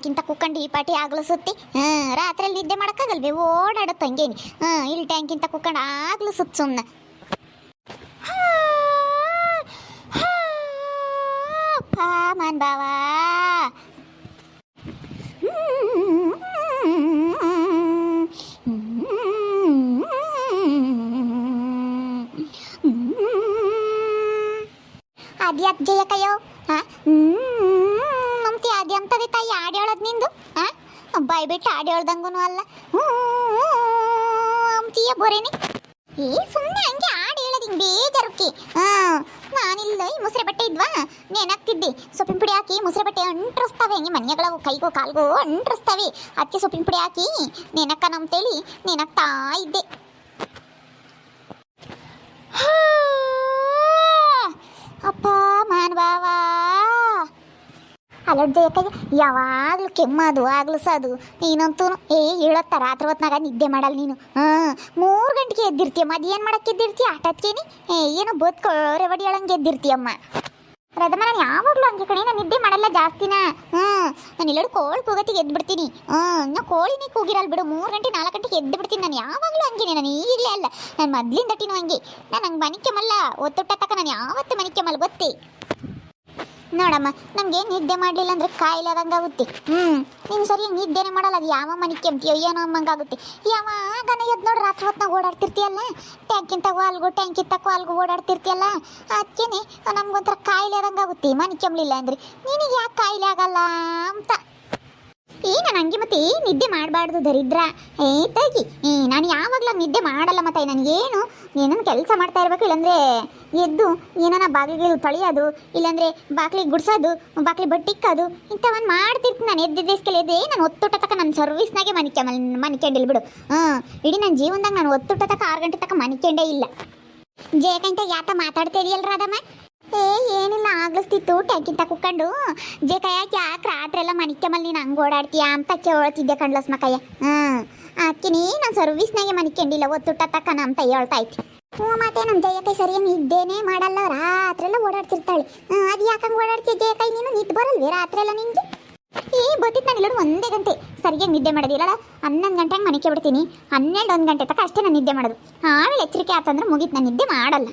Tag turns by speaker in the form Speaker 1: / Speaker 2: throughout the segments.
Speaker 1: ಟ್ಯಾಂಕಿಂತ ಕುಕ್ಕಂಡು ಈ ಪಾಟಿ ಆಗ್ಲು ಸುತ್ತಿ ರಾತ್ರಿಯಲ್ಲಿ ನಿದ್ದೆ ಮಾಡೋಕ್ಕಾಗಲ್ವೇ ಓಡಾಡುತ್ತೆ ಹಂಗೇನಿ ಇಲ್ಲಿ ಟ್ಯಾಂಕಿಂತ ಕುಕ್ಕಂಡು ಆಗ್ಲು ಸುತ್ತ ಸುಮ್ಮನೆ ಮಾನ್ ಬಾವಾ ಅದ್ಯಾಕ್ ಜಯಕಯ್ಯೋ ನಮ್ತಿ ಅದ್ಯಂತದೆ ತಾಯಿ ಹಾಡು ಹೇಳೋದು ನಿಂದು ಬಾಯ್ ಬಿಟ್ಟು ಹಾಡು ಹೇಳ್ದಂಗೂ ಅಲ್ಲ ಅಂತೀಯ ಬೋರೇನಿ ಸುಮ್ಮನೆ ಹಂಗೆ ಹಾಡು ಹೇಳೋದು ಹಿಂಗೆ ಬೇಜಾರಕ್ಕೆ ನಾನಿಲ್ಲ ಈ ಮುಸ್ರೆ ಬಟ್ಟೆ ಇದ್ವಾ ನೆನಾಗ್ತಿದ್ದೆ ಸೊಪ್ಪಿನ ಪುಡಿ ಹಾಕಿ ಮುಸ್ರೆ ಬಟ್ಟೆ ಅಂಟ್ರಿಸ್ತಾವೆ ಹಂಗೆ ಮನೆಗಳವು ಕೈಗೂ ಕಾಲ್ಗೂ ಅಂಟ್ರಿಸ್ತಾವೆ ಅದಕ್ಕೆ ಸೊಪ್ಪಿನ ಪುಡಿ ಹಾಕಿ ನೆನಕ್ಕ ನಮ್ತೇಳಿ ನೆನಕ್ತಾ ಇದ್ದೆ ಅಪ್ಪ ಮಾನ್ಬಾವಾ ಅಲ್ಲಡ್ಜ ಯಾಕಾಗ ಯಾವಾಗಲೂ ಕೆಮ್ಮದು ಆಗ್ಲು ಸದು ನೀನಂತೂ ಹೇಳತ್ತ ರಾತ್ರಿ ಹೊತ್ನಾಗ ನಿದ್ದೆ ಮಾಡಲ್ಲ ನೀನು 3 ಗಂಟೆಗೆ ಎದ್ದಿರ್ತೀಯ ಮದೇನು ಮಾಡಕ್ಕೆ ಎದ್ದಿರ್ತೀಯ ಆಟದ್ಕೇನಿ ಏನೋ ಬದುಕೋರೆ ಬಡಿ ಹೇಳಂಗೆ ಎದ್ದಿರ್ತೀಯಮ್ಮ ರದಮ್ಮ ನಾನು ಯಾವಾಗಲೂ ಹಂಗೆ ಕಣೆ ನಾನು ನಿದ್ದೆ ಮಾಡಲ್ಲ ಜಾಸ್ತಿನ ನಾನು ಎಲ್ಲರೂ ಕೋಳಿ ಕೂಗತ್ತಿಗೆ ಎದ್ಬಿಡ್ತೀನಿ ನಾ ಕೋಳಿನೇ ಕೂಗಿರಲ್ಲ ಬಿಡು 3 ಗಂಟೆ 4 ಗಂಟೆಗೆ ಎದ್ದು ಬಿಡ್ತೀನಿ ನಾನು ಯಾವಾಗಲೂ ಹಂಗೇನೆ ನಾನು ಈಗಲೇ ಅಲ್ಲ ನಾನು ಮೊದ್ಲಿಂದಟಿನೂ ಹಂಗೆ ನಾನು ಹಂಗೆ ಮನಿಕೆಮಲ್ಲ ಒತ್ತುಟ್ಟ ತಕ್ಕ ನಾನು ಯಾವತ್ತೂ ಮನಿಕೆಮಲ್ಲ ಗೊತ್ತೇ ನೋಡಮ್ಮ ನಮಗೆ ನಿದ್ದೆ ಮಾಡಲಿಲ್ಲ ಅಂದರೆ ಕಾಯಿಲೆ ಆದಂಗಾಗುತ್ತೆ ನೀನು ಸರಿಯಾಗಿ ನಿದ್ದೆನೇ ಮಾಡಲ್ಲ ಅದು ಯಾವ ಮನಿಕೆ ಅಂತೀಯೋ ಏನೋ ಅಮ್ಮಂಗಾಗುತ್ತೆ ಯಾವಾಗನ ಎದ್ದು ನೋಡಿ ರಾತ್ರಿ ಹೊತ್ನಾಗ ಓಡಾಡ್ತಿರ್ತೀಯಲ್ಲ ಟ್ಯಾಂಕಿಂತ ವಾಲ್ಗು ಓಡಾಡ್ತಿರ್ತೀಯಲ್ಲ ಅದಕ್ಕೇನೆ ನಮ್ಗೊಂಥರ ಕಾಯಿಲೆ ಆದಂಗಾಗುತ್ತೆ ಮನಿಕೆಂಬ್ಲಿಲ್ಲ ಅಂದರೆ ನಿನಗೆ ಯಾಕೆ ಕಾಯಿಲೆ ಆಗಲ್ಲ ಅಂತ ನಾನು ಹಂಗೆ ಮತ್ತೆ ನಿದ್ದೆ ಮಾಡಬಾರ್ದು ದರಿದ್ರ ತಾಗಿ ನಾನು ಯಾವಾಗಲೂ ನಿದ್ದೆ ಮಾಡಲ್ಲ ಮತ್ತೆ ನನಗೇನು ಏನನ್ನು ಕೆಲಸ ಮಾಡ್ತಾ ಇರಬೇಕು ಇಲ್ಲಾಂದರೆ ಎದ್ದು ಏನಾನ ಬಾಗಿಲಿಗೆ ತೊಳೆಯೋದು ಇಲ್ಲಾಂದರೆ ಬಾಗಿಲಿಗೆ ಗುಡಿಸೋದು ಬಾಗಿಲಿಗೆ ಬಟ್ಟಿಕ್ಕೋದು ಇಂಥವನ್ನ ಮಾಡ್ತಿರ್ತೀನಿ ನಾನು ಎದ್ದಿದ್ದೇಸ್ಕೆಲ್ಲ ನಾನು ಒತ್ತುಟ ತಕ್ಕ ನನ್ನ ಸರ್ವಿಸ್ನಾಗೆ ಮನಿಕೊಂಡಿಲ್ಲ ಬಿಡು ಇಡೀ ನನ್ನ ಜೀವನದಾಗ ನಾನು ಒತ್ತುಟ ತಕ್ಕ 6 ಗಂಟೆ ತಕ್ಕ ಮನಿಕೊಂಡೇ ಇಲ್ಲ ಜೇಕಂತ ಯಾತ ಮಾತಾಡ್ತಾ ಇದೆಯಲ್ಲ ರಾಧಮ್ಮ ಏನಿಲ್ಲ ಆಗ್ಲಿಸ್ತಿತ್ತು ಟ್ಯಾಂಕಿಂತ ಕುಕ್ಕೊಂಡು ಜೇಕಯ್ಯಾಕೆ ಯಾಕೆ ರಾತ್ರಿ ಎಲ್ಲ ಮನಿಕೆಮಲ್ಲಿ ನೀನು ಹಂಗೆ ಓಡಾಡ್ತೀಯಾ ಅಂತ ಕೇಳ್ತಿದ್ದೆ ಕಣ್ಲಸ್ಮಕಯ್ಯ ಅದಕ್ಕೆ ನಾನು ಸರ್ವಿಸ್ನಾಗೆ ಮನಿಕೊಂಡಿಲ್ಲ ಒತ್ತುಟ ತಕ್ಕನ ಅಂತ ಹೇಳ್ತಾ ಐತಿ ಮತ್ತೆ ನಮ್ಮ ಜಯಕೈ ಸರಿಯಾಗಿ ನಿದ್ದೇನೆ ಮಾಡಲ್ಲ ರಾತ್ರಿ ಎಲ್ಲ ಓಡಾಡ್ತಿರ್ತಾಳೆ ಅದು ಯಾಕಂಗೆ ಓಡಾಡ್ತೀಯ ಜಯಕೈ ನೀನು ನಿದ್ದು ಬರಲ್ವೇ ರಾತ್ರಿ ಎಲ್ಲ ನಿಂಗೆ ಗೊತ್ತಿತ್ತು ನಾನು ಎಲ್ಲರೂ 1 ಗಂಟೆ ಸರಿಯಾಗಿ ನಿದ್ದೆ ಮಾಡೋದಿಲ್ಲ 11 ಗಂಟೆಗೆ ಮನಿಕೆ ಬಿಡ್ತೀನಿ 12-1 ಗಂಟೆ ತನಕ ಅಷ್ಟೇ ನಾನು ನಿದ್ದೆ ಮಾಡೋದು ಆಮೇಲೆ ಎಚ್ಚರಿಕೆ ಆತಂದ್ರೆ ಮುಗೀತು ನಾನು ನಿದ್ದೆ ಮಾಡಲ್ಲ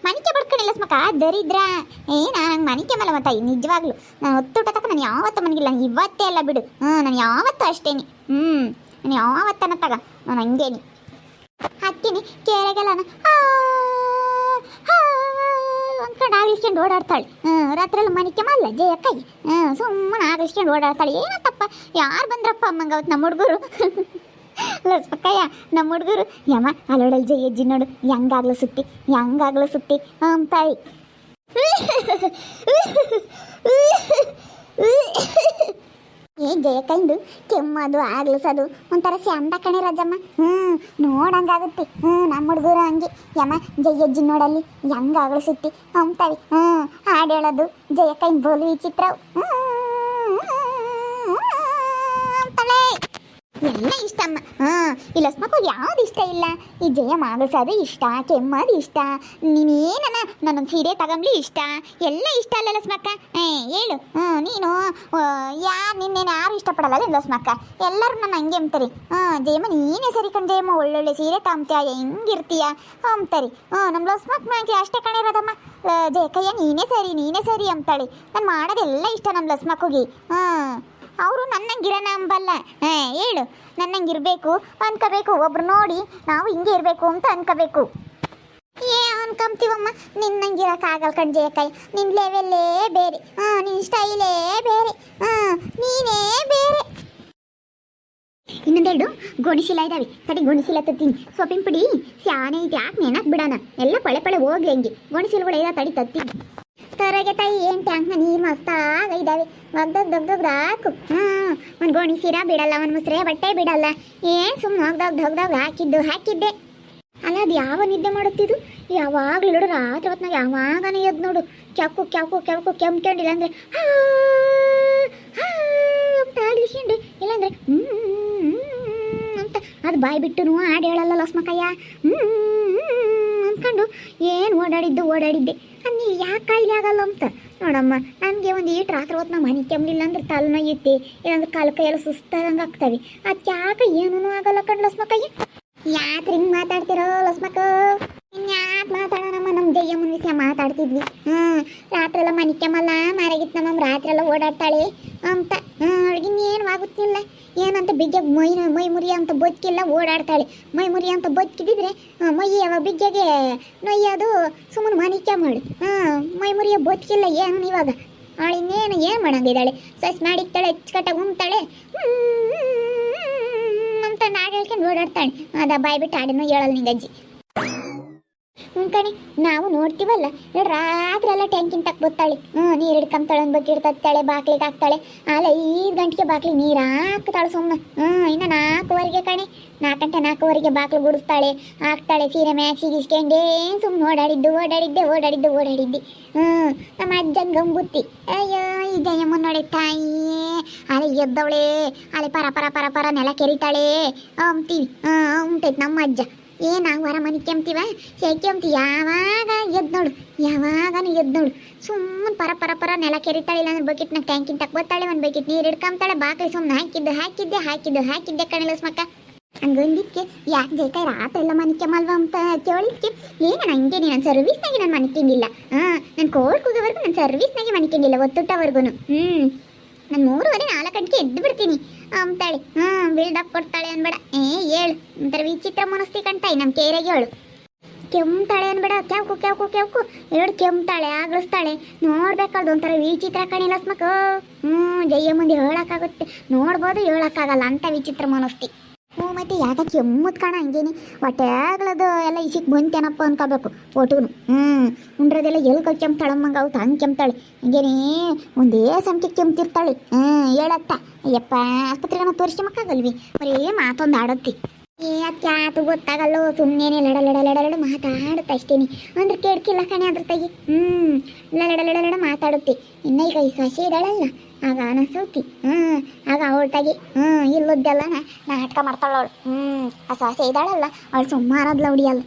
Speaker 1: ಮನಿಕೆ ಬಿಡ್ಕೊಂಡಿಲ್ಲ ಸ್ಮಕ ದರಿದ್ರ ನಾನು ಹಂಗೆ ಮನಿಕೆ ಮೇಲೆ ಮತ್ತೆ ನಿಜವಾಗ್ಲು ನಾನು ಒತ್ತುಟ ತಕ್ಕ ನಾನು ಯಾವತ್ತೂ ಮನಗಿಲ್ಲ ಇವತ್ತೇ ಎಲ್ಲ ಬಿಡು ನಾನು ಯಾವತ್ತೂ ಅಷ್ಟೇನಿ ನಾನು ಯಾವತ್ತನ ತಗ ನಾನು ಹಂಗೇನಿ ಹತ್ತೀನಿ ಕೇರೆಗೆಲ್ಲ ಅಂದ್ಕೊಂಡು ಆಗ್ಲಿಸ್ಕೊಂಡು ಓಡಾಡ್ತಾಳೆ ರಾತ್ರಿ ಎಲ್ಲ ಮನಿಕೆ ಮಲ್ಲ ಜಯಕ್ಕೈ ಸುಮ್ಮನೆ ಆಗ್ಲಿಸ್ಕೊಂಡು ಓಡಾಡ್ತಾಳೆ ಏನತ್ತಪ್ಪ ಯಾರು ಬಂದ್ರಪ್ಪ ಅಮ್ಮಂಗೆ ಅವತ್ತು ನಮ್ಮ ಹುಡುಗರು ಲಸ್ಪಕ್ಕಯ್ಯ ನಮ್ಮ ಹುಡುಗರು ಯಮ್ಮ ಅಲ್ಲೋಡಲ್ ಜಯಜ್ಜಿ ನೋಡು ಹೆಂಗಾಗ್ಲು ಸುತ್ತಿ ತಾಯಿ ಜಯಕೈಂದು ಕೆಮ್ಮದು ಆಗ್ಲಿಸೋದು ಒಂಥರ ಚಂದ ಕಣೆ ರಾಜಮ್ಮ ನೋಡಂಗಾಗುತ್ತೆ ನಮ್ಮ ಹುಡುಗರು ಹಂಗೆ ಯಮ್ಮ ಜಯಜ್ಜಿ ನೋಡಲ್ಲಿ ಹೆಂಗ ಆಗ್ಲಿಸುತ್ತಿ ಅಂತಾವೆ ಹಾಡು ಹೇಳೋದು ಜಯಕೈಂದು ಬೋಲು ವಿಚಿತ್ರ ಅಂತಾಳೆ ಎಲ್ಲ ಇಷ್ಟ ಅಮ್ಮ ಇಲ್ಲ ಸ್ಮಕು ಯಾವ್ದು ಇಷ್ಟ ಇಲ್ಲ ಈ ಜಯ ಮಾಗಸೋದು ಇಷ್ಟ ಕೆಮ್ಮದು ಇಷ್ಟ ನೀನೇನ ನನ್ನೊಂದು ಸೀರೆ ತಗೊಂಬ್ಲಿ ಇಷ್ಟ ಎಲ್ಲ ಇಷ್ಟ ಅಲ್ಲಲ್ಲ ಸ್ಮಕ್ಕ ಹೇಳು ನೀನು ನಿನ್ನೇನು ಯಾರು ಇಷ್ಟಪಡಲ್ಲ ಇಲ್ಲ ಸ್ಮಕ್ಕ ಎಲ್ಲರೂ ನನ್ನ ಹಂಗೆ ಅಂತಾರೆ ಜಯಮ್ಮ ನೀನೇ ಸರಿ ಕಣ್ ಜಯಮ್ಮ ಒಳ್ಳೊಳ್ಳೆ ಸೀರೆ ತಗೊಂತೀಯ ಹೆಂಗಿರ್ತೀಯ ಅಂತಾರೆ ನಮ್ಮ ಲಸ್ಮಕ್ ನನಗೆ ಅಷ್ಟೇ ಕಣಿರೋದಮ್ಮ ಜಯಕಯ್ಯ ನೀನೇ ಸರಿ ಅಂತಾಳೆ ನಾನು ಮಾಡೋದೆಲ್ಲ ಇಷ್ಟ ನಮ್ಮ ಲಸ್ಮಕ್ಕಿಗೆ ಅವರು ನನ್ನಂಗಿರೋಣ ಅಂಬಲ್ಲ ಹೇಳು ನನ್ನಂಗಿರಬೇಕು ಅನ್ಕೋಬೇಕು ಒಬ್ರು ನೋಡಿ ನಾವು ಹಿಂಗೆ ಇರಬೇಕು ಅಂತ ಅನ್ಕೋಬೇಕು ಅನ್ಕೊಂತೀವಮ್ಮ ನಿನ್ನಂಗಿರೋಕ್ಕಾಗಲ್ಲ ಕಣ್ಜೇಕಾಯಿ ನಿನ್ನ ಲೆವೆಲ್ಲೇ ಬೇರೆ ನಿನ್ನ ಸ್ಟೈಲೇ ಬೇರೆ ನೀನೇ ಬೇರೆ ಇನ್ನೊಂದೆರಡು ಗೋಣಿಶೀಲ ಇದ್ದಾವೆ ಕಡೆ ಗೋಣಿಶೀಲ ತತ್ತೀನಿ ಸೊಪ್ಪಿನ ಪುಡಿ ಸ್ಯಾನೆ ಇದು ಯಾಕೆ ನೆನಕ್ಕೆ ಬಿಡೋಣ ಎಲ್ಲ ಪಳೆ ಹೋಗ್ಲಿ ಹಂಗೆ ಗೋಣಿಶೀಲಗಳು ಇದಾವೆ ತಡಿ ತತ್ತೀನಿ ತರಗೆ ತಾಯಿ ಏನು ಟ್ಯಾಂಕ್ನ ನೀರು ಮಸ್ತಾಗ ಇದ್ದಾವೆ ಒಗ್ದಾಗ ಹಾಕು ಒಂದು ಗೋಣಿ ಸೀರ ಬಿಡಲ್ಲ ಒಂದು ಮುಸ್ರೆ ಬಟ್ಟೆ ಬಿಡಲ್ಲ ಏನು ಸುಮ್ಮನೆ ಒಗ್ದಾಗ ಹಾಕಿದ್ದೆ ಅಲ್ಲ ಅದು ಯಾವ ನಿದ್ದೆ ಮಾಡುತ್ತಿದ್ದು ಯಾವಾಗಲೂ ನೋಡು ರಾತ್ರಿ ಹೊತ್ನಾಗ ಯಾವಾಗನೇ ಎದ್ದು ನೋಡು ಕ್ಯಾಕು ಕೆಮ್ಕೊಂಡಿಲ್ಲ ಅಂದರೆ ಅಂತ ಆಗ್ಲಿಸ್ಕೊಂಡು ಇಲ್ಲಾಂದ್ರೆ ಅಂತ ಅದು ಬಾಯಿ ಬಿಟ್ಟು ಹಾಡು ಹೇಳಲ್ಲ ಲಸ್ಮಕಯ್ಯ ಅಂದ್ಕೊಂಡು ಏನು ಓಡಾಡಿದ್ದೆ ನೀ ಯಾಕೆ ಕಾಯಿಲೆ ಆಗಲ್ಲ ಅಂತ ನೋಡಮ್ಮ ನನಗೆ ಒಂದು ಈಟ್ ರಾತ್ರಿ ಹೊತ್ತು ನಾವು ಮನೆ ಕೆಮ್ಮಲಿಲ್ಲ ಅಂದ್ರೆ ತಲೆ ನೋಯುತ್ತೆ, ಇಲ್ಲಾಂದ್ರೆ ಕಾಲು ಕೈಯೆಲ್ಲ ಸುಸ್ತಾದಂಗೆ ಆಗ್ತವೆ. ಅದು ಯಾಕೆ ಏನೂ ಆಗಲ್ಲ ಕಣ್ ಲಸ್ಮಕ್ಕಯ್ಯ. ಯಾತ್ರಿ ಹಿಂಗೆ ಮಾತಾಡ್ತಿರೋ ಲಸ್ಮಕ್ಕ? ಇನ್ಯಾಕೆ ಮಾತಾಡೋಣಮ್ಮ, ನಮ್ಮ ಜಯ್ಯಮ್ಮನ ವಿಷಯ ಮಾತಾಡ್ತಿದ್ವಿ. ರಾತ್ರಿ ಎಲ್ಲ ಮನೆ ಕೆಮ್ಮಲ್ಲ ಮಾರಾಗಿತ್ತು, ನಮ್ಮಮ್ಮ ರಾತ್ರಿ ಎಲ್ಲ ಓಡಾಡ್ತಾಳೆ ಅಂತ. ಅವಳಿಗೆ ಇನ್ನೇನು ಆಗುತ್ತಿಲ್ಲ, ಏನಂತ ಬಿಗ್ಗೆಗೆ ಮೈ ಮುರಿ ಅಂತ ಬದುಕಿಲ್ಲ, ಓಡಾಡ್ತಾಳೆ. ಮೈ ಮುರಿ ಅಂತ ಬದುಕಿದ್ರೆ ಮೈಯವ ಬಿಗ್ಗೆಗೆ ನೊಯ್ಯೋದು ಸುಮ್ಮನೆ ಮನೆ ಕೆಮ್ಮಳು. ಮೈ ಮುರಿಯ ಬದುಕಿಲ್ಲ ಏನು ಇವಾಗ. ಅವಳು ಇನ್ನೇನು ಏನು ಮಾಡಂಗಿದ್ದಾಳೆ, ಸಸ್ ಮಾಡಿಕ್ತಾಳೆ, ಅಚ್ಚುಕಟ್ಟಾಗಿ ಉಣ್ತಾಳೆ ಅಂತ ನಾಡು ಹೇಳ್ಕೊಂಡು ಓಡಾಡ್ತಾಳೆ. ಅದ ಬಾಯ್ ಬಿಟ್ಟು ಆಡಿನೂ ಹೇಳಲ್ಲ ನಿಂಗಜ್ಜಿ. ಕಣೆ ನಾವು ನೋಡ್ತೀವಲ್ಲ, ರಾತ್ರಿ ಎಲ್ಲ ಟ್ಯಾಂಕಿನ ತಕ್ಕ ಬತ್ತಾಳೆ. ನೀರು ಹಿಡ್ಕೊಂತಾಳೆ, ಒಂದು ಬಕೆಟ್ ತತ್ತಾಳೆ, ಬಾಕ್ಲಿಗೆ ಹಾಕ್ತಾಳೆ. ಅಲ್ಲ 5 ಗಂಟೆಗೆ ಬಾಕ್ಲಿಗೆ ನೀರು ಹಾಕ್ತಾಳೆ ಸುಮ್ಮನೆ. ಇನ್ನು 4ವರೆಗೆ ಕಣೆ, 4 ಗಂಟೆ 4ವರೆಗೆ ಬಾಕ್ಲು ಗುಡಿಸ್ತಾಳೆ, ಹಾಕ್ತಾಳೆ. ಸೀರೆ ಮ್ಯಾಕ್ ಸಿಗಿಸ್ಕೊಂಡೇ ಸುಮ್ಮನೆ ಓಡಾಡಿದ್ದೆ. ನಮ್ಮ ಅಜ್ಜನ ಗಂಬುತ್ತಿ, ಅಯ್ಯೋ ಈ ಜಯಮ್ಮ ನೋಡಿ ತಾಯಿ, ಅಲೆ ಎದ್ದವಳೆ, ಅಲೆ ಪರ ನೆಲ ಕೆರಿತಾಳೆ ಅಂತೀವಿ. ಉಂಟೈತೆ ನಮ್ಮ ಅಜ್ಜ. ನಾವು ಹೊರ ಮನೆ ಕೆಮ್ತೀವ, ಕೆಮ್ತಿ ಯಾವಾಗನೂ ಎದ್ದು ನೋಡು ಸುಮ್ಮನೆ ಪರ ನೆಲ ಕೆರಿತಾಳೆ. ಇಲ್ಲಾಂದ್ರೆ ಬಕೆಟ್ನಾಗ ಟ್ಯಾಂಕಿನ ತಕ್ಕ ಬತ್ತಾಳೆ, ಒಂದು ಬಕೆಟ್ ನೀರು ಹಿಡ್ಕೊಂತಾಳೆ, ಬಾಕ್ಲಿ ಸುಮ್ಮನೆ ಹಾಕಿದ್ದೆ ಕಣಲಸ್ಮಕ್ಕ. ಹಂಗಂದಿಕ್ಕೆ ಯಾಕೆ ಜೈಕಾಯಿ ರಾತ್ರಿ ಎಲ್ಲ ಮನೆ ಕೆಮ್ಮಲ್ವ ಅಂತ ಕೇಳಿದ್ಕೆ, ಏನು ಹಂಗೆ ನಾನು ಸರ್ವಿಸ್ನಾಗೆ ನಾನು ಮನೆ ಕೆಮ್ಮಿಲ್ಲ. ನಾನು ಕೋರ್ಟ್ ಹೋಗೋವರೆಗೂ ನಾನು ಸರ್ವಿಸ್ನಾಗೆ ಮನೆ ಕೆಮ್ಮಿಲ್ಲ, ಒತ್ತುಟ್ಟವರೆಗೂ. ನಾನು 3:30 4 ಗಂಟೆಗೆ ಎದ್ದು ಬಿಡ್ತೀನಿ ಅಂತಾಳೆ. ಬಿಲ್ಡಪ್ ಕೊಡ್ತಾಳೆ ಅನ್ಬೇಡ. ಹೇಳು ಒಂಥರ ವಿಚಿತ್ರ ಮನಸ್ತಿ ಕಂತಾಯಿ ನಮ್ಮ ಕೇರೆಗೆ. ಹೇಳು ಕೆಮ್ತಾಳೆ ಅನ್ಬೇಡ, ಕ್ಯಾವ್ಕು ಹೇಳು ಕೆಮ್ತಾಳೆ, ಆಗ್ಲಿಸ್ತಾಳೆ. ನೋಡ್ಬೇಕಾದ್ರು ಒಂಥರ ವಿಚಿತ್ರ ಕಣಿಲ್ಲ ಸ್ಮಕ. ಜಯ್ಯ ಮುಂದೆ ಹೇಳೋಕ್ಕಾಗುತ್ತೆ, ನೋಡ್ಬೋದು ಹೇಳೋಕ್ಕಾಗಲ್ಲ ಅಂತ ವಿಚಿತ್ರ ಮನಸ್ತಿ. ಮತ್ತೆ ಯಾಕೆ ಕೆಮ್ಮುದ್ ಕಾಣ ಹಂಗೇನಿ, ಹೊಟ್ಟೆ ಆಗ್ಲದು ಎಲ್ಲ ಇಸಿಕ್ ಬಂತೇನಪ್ಪ ಅನ್ಕೋಬೇಕು ಒಟ್ಟುನು. ಉಂಡ್ರದೆಲ್ಲ ಎಲ್ಲಿ ಕೆಮ್ತಾಳಮ್ಮಂಗೆ ಅವತ್ತು ಹಂಗೆ ಕೆಮ್ತಾಳೆ. ಹಂಗೇನಿ ಒಂದೇ ಸಮಕ್ಕೆ ಕೆಮ್ತಿರ್ತಾಳೆ. ಹೇಳತ್ತ ಅಯ್ಯಪ್ಪ ಆಸ್ಪತ್ರೆಗೆ ತೋರಿಸಿ ಮಕ್ಕಾಗಲ್ವಿ, ಬರೀ ಮಾತೊಂದು ಆಡತ್ತಿ. ಅತ್ಯಾತು ಗೊತ್ತಾಗಲ್ಲೋ, ಸುಮ್ಮನೆ ಲಡ ಮಾತಾಡುತ್ತೆ ಅಷ್ಟೇನಿ. ಅಂದ್ರೆ ಕೇಳ್ಕಿಲ್ಲ ಕಣೆ ಅದ್ರ ತಾಗಿ. ಲಡ ಮಾತಾಡುತ್ತೆ. ಇನ್ನು ಈಗ ಈ ಸೊಸೆ ಇದ್ದಾಳಲ್ಲ, ಆಗ ಅನಸೌತಿ. ಆಗ ಅವಳ ತಾಗಿ ಇಲ್ಲದ್ದೆಲ್ಲ ನಾಟಕ ಮಾಡ್ತಾಳ ಅವಳು. ಆ ಸೊಸೆ ಇದ್ದಾಳಲ್ಲ ಅವಳು ಸುಮ್ಮಾರದ್ಲ ಹೊಡಿಯಲ್ಲ.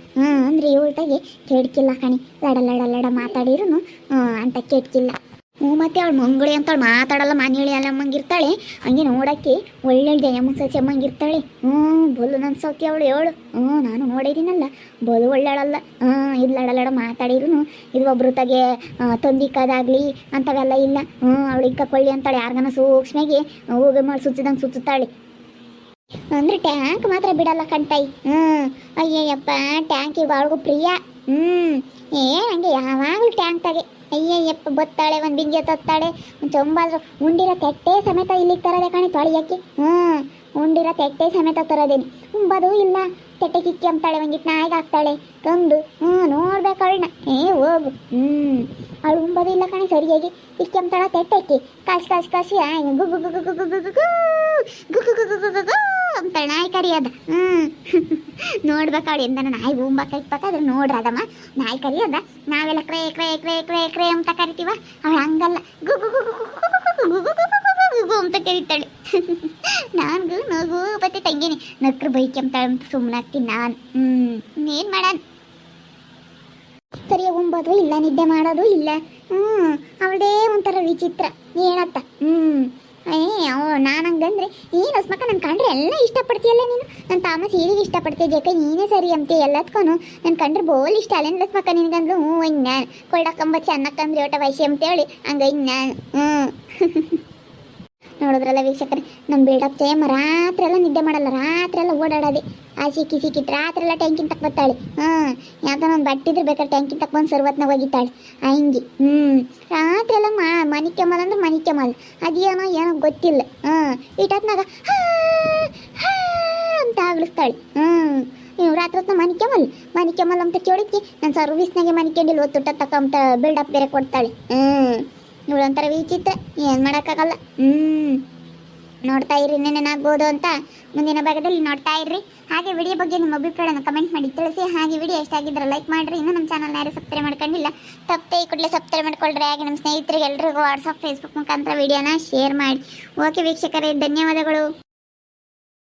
Speaker 1: ಅಂದ್ರೆ ಇವಳ ತಾಗಿ ಕೇಳ್ಕಿಲ್ಲ ಕಣೆ, ಲಡ ಮಾತಾಡಿರು ಅಂತ ಕೇಳ್ಕಿಲ್ಲ. ಮತ್ತೆ ಅವಳು ಮಂಗುಳಿ ಅಂತವಳು ಮಾತಾಡಲ್ಲ, ಮಾನ್ಯಳಿ ಅಲ್ಲಮ್ಮಂಗಿರ್ತಾಳೆ. ಹಂಗೆ ನೋಡೋಕ್ಕೆ ಒಳ್ಳೆ ಜಯಮ್ಮ ಸಸಿ ಅಮ್ಮಂಗಿರ್ತಾಳೆ. ಬೋಲು ನನ್ನ ಸೌತಿ ಅವಳು ಹೇಳು. ನಾನು ನೋಡಿದ್ದೀನಲ್ಲ, ಬೋಲು ಒಳ್ಳೆಳಲ್ಲ. ಇದು ಲಡ ಮಾತಾಡಿರು ಇದು ಒಬ್ರು ತಗೆ ತೊಂದಿಕ್ಕದಾಗಲಿ ಅಂಥವೆಲ್ಲ ಇಲ್ಲ. ಅವಳಿಗೆ ಕೊಳ್ಳಿ ಅಂತಾಳೆ, ಯಾರಿಗಾನ ಸೂಕ್ಷ್ಮಾಗಿ ಹೋಗಿ ಮಾಡಿ ಸುತ್ತಾಳೆ. ಅಂದರೆ ಟ್ಯಾಂಕ್ ಮಾತ್ರ ಬಿಡಲ್ಲ ಕಣ್ತಾಯಿ. ಅಯ್ಯಯ್ಯಪ್ಪ ಟ್ಯಾಂಕಿಗೆ ಅವಳಿಗೂ ಪ್ರಿಯ. ಹಂಗೆ ಯಾವಾಗಲೂ ಟ್ಯಾಂಕ್ ತಾಗೆ ಅಯ್ಯಯ್ಯಪ್ಪ ಬತ್ತಾಳೆ, ಒಂದು ಬಿಂಗೆ ತತ್ತಾಳೆ, ಒಂದು ಚೊಂಬಾದ್ರು ಉಂಡಿರೋ ತೆಟ್ಟೆ ಸಮೇತ ಇಲ್ಲಿಗೆ ತರೋದೆ ಕಣೆ ತೊಳಿಯಕ್ಕೆ. ಉಂಡಿರೋ ತೆಟ್ಟೆ ಸಮೇತ ತರೋದೇನಿ, ಉಂಬದು ಇಲ್ಲ. ತೆಟ್ಟೆ ಕಿಕ್ಕಿ ಅಂತಾಳೆ, ಒಂದಿಟ್ಟು ನಾಯಿಗೆ ಹಾಕ್ತಾಳೆ ತಂದು. ನೋಡ್ಬೇಕು ಅವಳನ್ನ. ಹೋಗು. ಅವಳು ಉಂಬದು ಇಲ್ಲ ಕಣೆ ಸರಿಯಾಗಿ. ಕಿಕ್ಕಿ ಅಂತಾಳ ತೆಟ್ಟೆಕ್ಕಿ ಕಾಸಿ ಗುಗು ಅಂತಾಳೆ ನಾಯಿ ಕರಿಯೋದ. ನೋಡ್ಬೇಕು ಅವಳು ಎಂದ ನಾಯಿ ಉಂಬಕ್ಕಾದ್ರೆ ನೋಡ್ರದಮ್ಮ ನಾಯಿ ಕರಿಯೋದ. ನಾವೆಲ್ಲ ಕ್ರೇ ಅಂತ ಕರಿತೀವ, ಅವಳು ಹಂಗಲ್ಲ ಗುಗು ಅಂತ ಕರೀತಾಳೆ. ನಾನು ನಗು ಬತ್ತೆ ತಂಗೇನಿ ನಕ್ರು ಬೈಕ್ ಅಂತಾಳೆ ಅಂತ ಸುಮ್ಮನೆ ಆಗ್ತೀನಿ ನಾನು. ಏನು ಮಾಡೋಣ, ಸರಿಯಾಗಿ ಉಂಬೋದು ಇಲ್ಲ, ನಿದ್ದೆ ಮಾಡೋದು ಇಲ್ಲ. ಅವಳದೇ ಒಂಥರ ವಿಚಿತ್ರ ಏನತ್ತ. ನಾನು ಹಂಗಂದ್ರೆ ಏನು ಹಸ್ಮಕ್ಕ, ನನ್ನ ಕಂಡ್ರೆ ಎಲ್ಲ ಇಷ್ಟಪಡ್ತೀಯಲ್ಲ ನೀನು. ನನ್ನ ತಾಮ ಸೀರೆಗೆ ಇಷ್ಟಪಡ್ತೀಯ ಜಕ, ನೀನೇ ಸರಿ ಅಂತೀಯ ಎಲ್ಲದಕ್ಕೂ. ನನ್ನ ಕಂಡ್ರೆ ಬೋಲ್ ಇಷ್ಟ ಅಲ್ಲೇನು ಹಸ್ಮಕ್ಕ ನಿನ್ಗಂದ್ರು. ಹಿಂಗೆ ನಾನು ಕೊಳ್ಳಕ್ಕಂಬ ಚೆನ್ನಕ್ಕಂದ್ರೆ ಓಟ ವಯಸ್ಸಿ ಅಂತೇಳಿ ಹಂಗೆ ನಾನು. ನೋಡಿದ್ರಲ್ಲ ವೀಕ್ಷಕರೇ, ನಮ್ಮ ಬಿಲ್ಡಪ್ ಜಯಮ್ಮ ರಾತ್ರಿ ಎಲ್ಲ ನಿದ್ದೆ ಮಾಡಲ್ಲ, ರಾತ್ರಿ ಎಲ್ಲ ಓಡಾಡೋದೆ. ಆ ಸಿಕ್ಕಿಟ್ಟು ರಾತ್ರಿ ಎಲ್ಲ ಟ್ಯಾಂಕಿನ ತಕ್ಕ ಬರ್ತಾಳೆ. ಯಾಕಂದ್ರೆ ಒಂದು ಬಟ್ಟಿದ್ರೆ ಬೇಕಾದ್ರೆ ಟ್ಯಾಂಕಿನ ತಕ್ಕ ಬಂದು ಸರ್ವತ್ನಾಗ ಒಗಿತಾಳೆ ಹಂಗೆ. ರಾತ್ರಿ ಎಲ್ಲ ಮನೆ ಕೆಮ್ಮಲ್ ಅಂದ್ರೆ ಮನೆ ಕೆಮ್ಮಲ್, ಅದೇನೋ ಗೊತ್ತಿಲ್ಲ. ಇಟ್ಟತ್ನಾಗ ಅಂತ ಆಗ್ಲಿಸ್ತಾಳೆ. ರಾತ್ರಿ ಹೊತ್ತು ಮನೆ ಕೆಮ್ಮಲ್ ಅಂತ ಕೇಳಿದ್ಕೆ ನಾನು ಸರ್ವಿಸ್ನಾಗೆ ಮನೆ ಕೆಂಡಿಲ್ ಒತ್ತುಟ್ಟ ತಕ್ಕ ಅಂತ ಬಿಲ್ಡಪ್ ಬೇರೆ ಕೊಡ್ತಾಳೆ. ಇವಳೊಂಥರ ವಿಚಿತ್ರ, ಏನು ಮಾಡೋಕ್ಕಾಗಲ್ಲ. ನೋಡ್ತಾ ಇರ್ರಿ ನೆನೆನಾಗ್ಬೋದು ಅಂತ ಮುಂದಿನ ಭಾಗದಲ್ಲಿ ನೋಡ್ತಾ ಇರ್ರಿ. ಹಾಗೆ ವಿಡಿಯೋ ಬಗ್ಗೆ ನಿಮ್ಮ ಅಭಿಪ್ರಾಯನ ಕಮೆಂಟ್ ಮಾಡಿ ತಿಳಿಸಿ. ಹಾಗೆ ವಿಡಿಯೋ ಎಷ್ಟಾಗಿದ್ರೆ ಲೈಕ್ ಮಾಡಿರಿ. ಇನ್ನೂ ನಮ್ಮ ಚಾನಲ್ನ ಯಾರು ಸಬ್ಸ್ಕ್ರೈಬ್ ಮಾಡ್ಕೊಂಡಿಲ್ಲ, ತಪ್ಪೇ ಈ ಕೂಡಲೇ ಸಬ್ಸ್ಕ್ರೈಬ್ ಮಾಡ್ಕೊಳ್ರಿ. ಹಾಗೆ ನಮ್ಮ ಸ್ನೇಹಿತರಿಗೆ ಎಲ್ರಿಗೂ ವಾಟ್ಸಪ್ ಫೇಸ್ಬುಕ್ ಮುಖಾಂತರ ವಿಡಿಯೋನ ಶೇರ್ ಮಾಡಿ. ಓಕೆ ವೀಕ್ಷಕರೇ, ಧನ್ಯವಾದಗಳು.